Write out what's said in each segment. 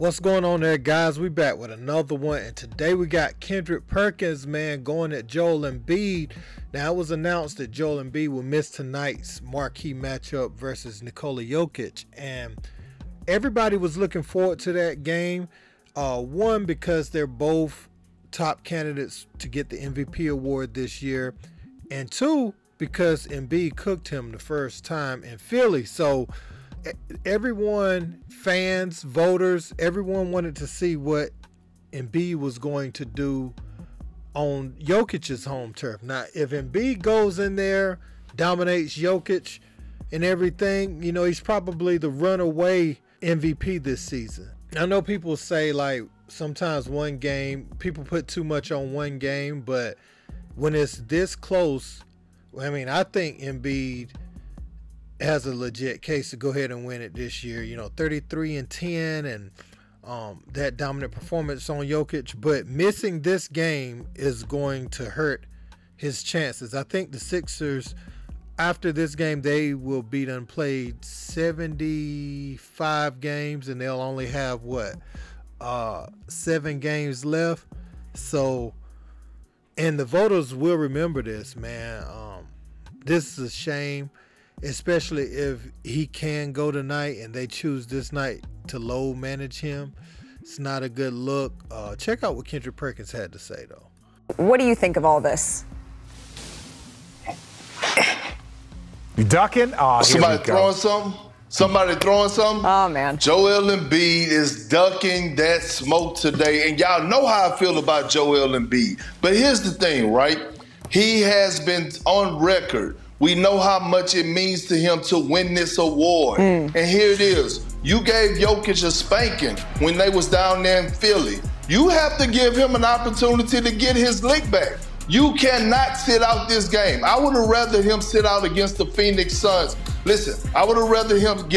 What's going on there, guys? We back with another one, and today we got Kendrick Perkins, man, going at Joel Embiid. Now, it was announced that Joel Embiid will miss tonight's marquee matchup versus Nikola Jokic, and everybody was looking forward to that game. One, because they're both top candidates to get the MVP award this year, and two, because Embiid cooked him the first time in Philly. So everyone, fans, voters, everyone wanted to see what Embiid was going to do on Jokic's home turf. Now, if Embiid goes in there, dominates Jokic and everything, you know, he's probably the runaway MVP this season. I know people say, like, sometimes one game, people put too much on one game, but when it's this close, I mean, I think Embiid has a legit case to go ahead and win it this year. You know, 33-10 and that dominant performance on Jokic, but missing this game is going to hurt his chances. I think the Sixers, after this game, they will be done played 75 games and they'll only have 7 games left. So, and the voters will remember this, man. This is a shame, especially if he can go tonight and they choose this night to low manage him. It's not a good look. Check out what Kendrick Perkins had to say, though. What do you think of all this? You ducking? Oh, somebody throwing something? Somebody throwing something? Oh, man. Joel Embiid is ducking that smoke today. And y'all know how I feel about Joel Embiid. But here's the thing, right? He has been on record. We know how much it means to him to win this award. And here it is. You gave Jokic a spanking when they was down there in Philly. You have to give him an opportunity to get his lick back. You cannot sit out this game. I would have rather him sit out against the Phoenix Suns. Listen, I would have rather him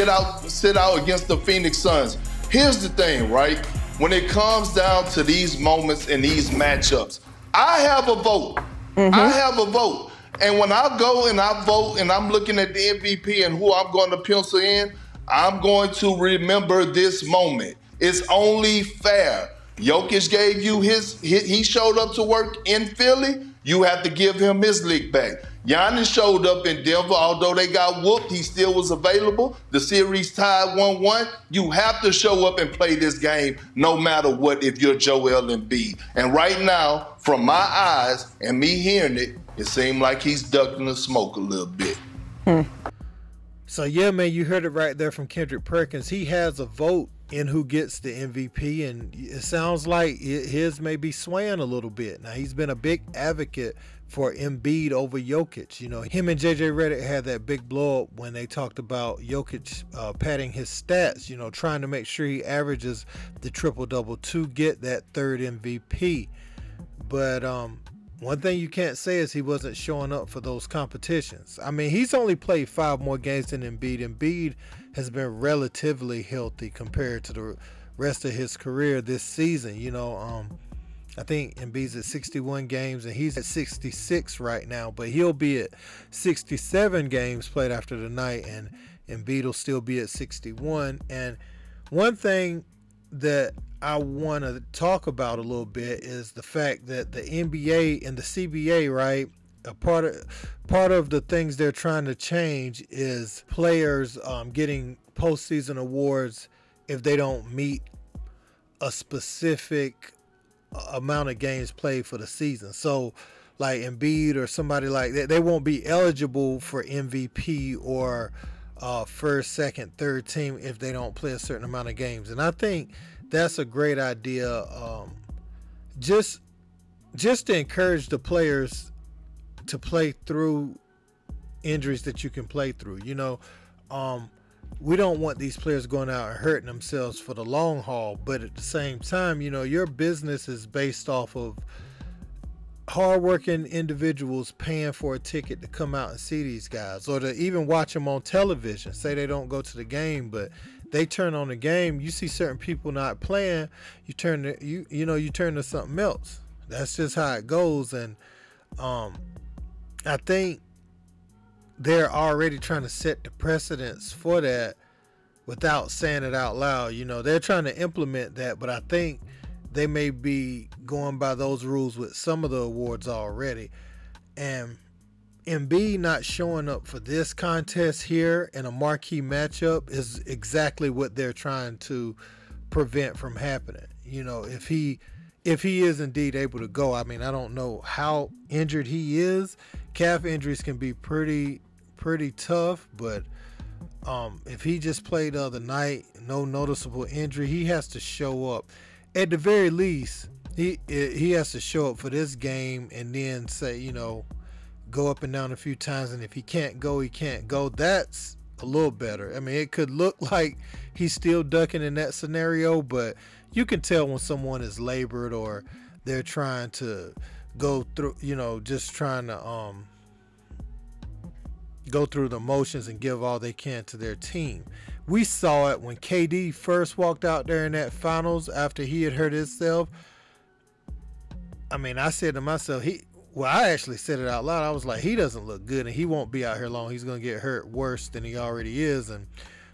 sit out against the Phoenix Suns. Here's the thing, right? When it comes down to these moments and these matchups, I have a vote. I have a vote. And when I go and I vote and I'm looking at the MVP and who I'm going to pencil in, I'm going to remember this moment. It's only fair. Jokic gave you he showed up to work in Philly. You have to give him his lick back. Giannis showed up in Denver. Although they got whooped, he still was available. The series tied 1-1. You have to show up and play this game no matter what if you're Joel Embiid. And right now, from my eyes and me hearing it, it seemed like he's ducking the smoke a little bit. So, yeah, man, you heard it right there from Kendrick Perkins. He has a vote in who gets the MVP, and it sounds like his may be swaying a little bit. Now, he's been a big advocate for Embiid over Jokic. You know, him and JJ Redick had that big blow up when they talked about Jokic padding his stats, you know, trying to make sure he averages the triple-double to get that third MVP. But one thing you can't say is he wasn't showing up for those competitions. I mean, he's only played 5 more games than Embiid. Embiid has been relatively healthy compared to the rest of his career this season. You know, I think Embiid's at 61 games and he's at 66 right now, but he'll be at 67 games played after tonight, and Embiid will still be at 61. And one thing that I want to talk about a little bit is the fact that the NBA and the CBA, right, a part of the things they're trying to change is players getting postseason awards if they don't meet a specific amount of games played for the season. So like Embiid or somebody like that, they won't be eligible for MVP or first, second, third team if they don't play a certain amount of games. And I think that's a great idea, just to encourage the players to play through injuries that you can play through. You know, we don't want these players going out and hurting themselves for the long haul, but at the same time, you know, your business is based off of hardworking individuals paying for a ticket to come out and see these guys, or to even watch them on television. Say they don't go to the game, but they turn on the game. You see certain people not playing, you turn to something else. That's just how it goes. And I think they're already trying to set the precedence for that without saying it out loud. You know, they're trying to implement that, but I think they may be going by those rules with some of the awards already. And Embiid not showing up for this contest here in a marquee matchup is exactly what they're trying to prevent from happening. You know, if he is indeed able to go, I mean, I don't know how injured he is. Calf injuries can be pretty tough, but if he just played the other night, no noticeable injury, he has to show up. At the very least, he has to show up for this game and then say, you know, go up and down a few times, and if he can't go, he can't go. That's a little better. I mean, it could look like he's still ducking in that scenario, but you can tell when someone is labored or they're trying to go through, you know, just trying to go through the motions and give all they can to their team. We saw it when KD first walked out there in that finals after he had hurt himself. I mean, I said to myself, I actually said it out loud. I was like, he doesn't look good and he won't be out here long. He's going to get hurt worse than he already is. And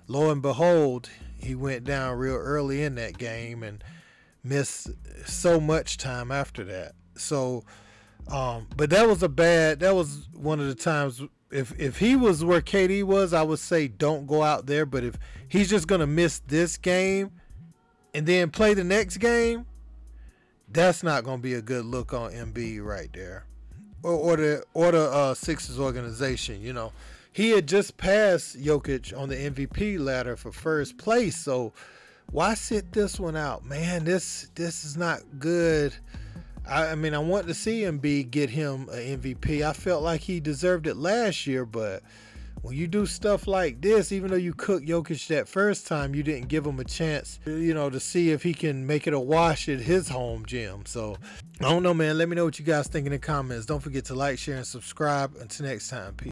lo and behold, he went down real early in that game and missed so much time after that. So, but that was one of the times, if he was where KD was, I would say don't go out there. But if he's just going to miss this game and then play the next game, that's not going to be a good look on Embiid right there, or the Sixers organization. You know, he had just passed Jokic on the MVP ladder for first place. So why sit this one out, man? This is not good. I mean, I want to see Embiid get him an MVP. I felt like he deserved it last year, but when you do stuff like this, even though you cooked Jokic that first time, you didn't give him a chance, you know, to see if he can make it a wash at his home gym. So, I don't know, man. Let me know what you guys think in the comments. Don't forget to like, share, and subscribe. Until next time, peace.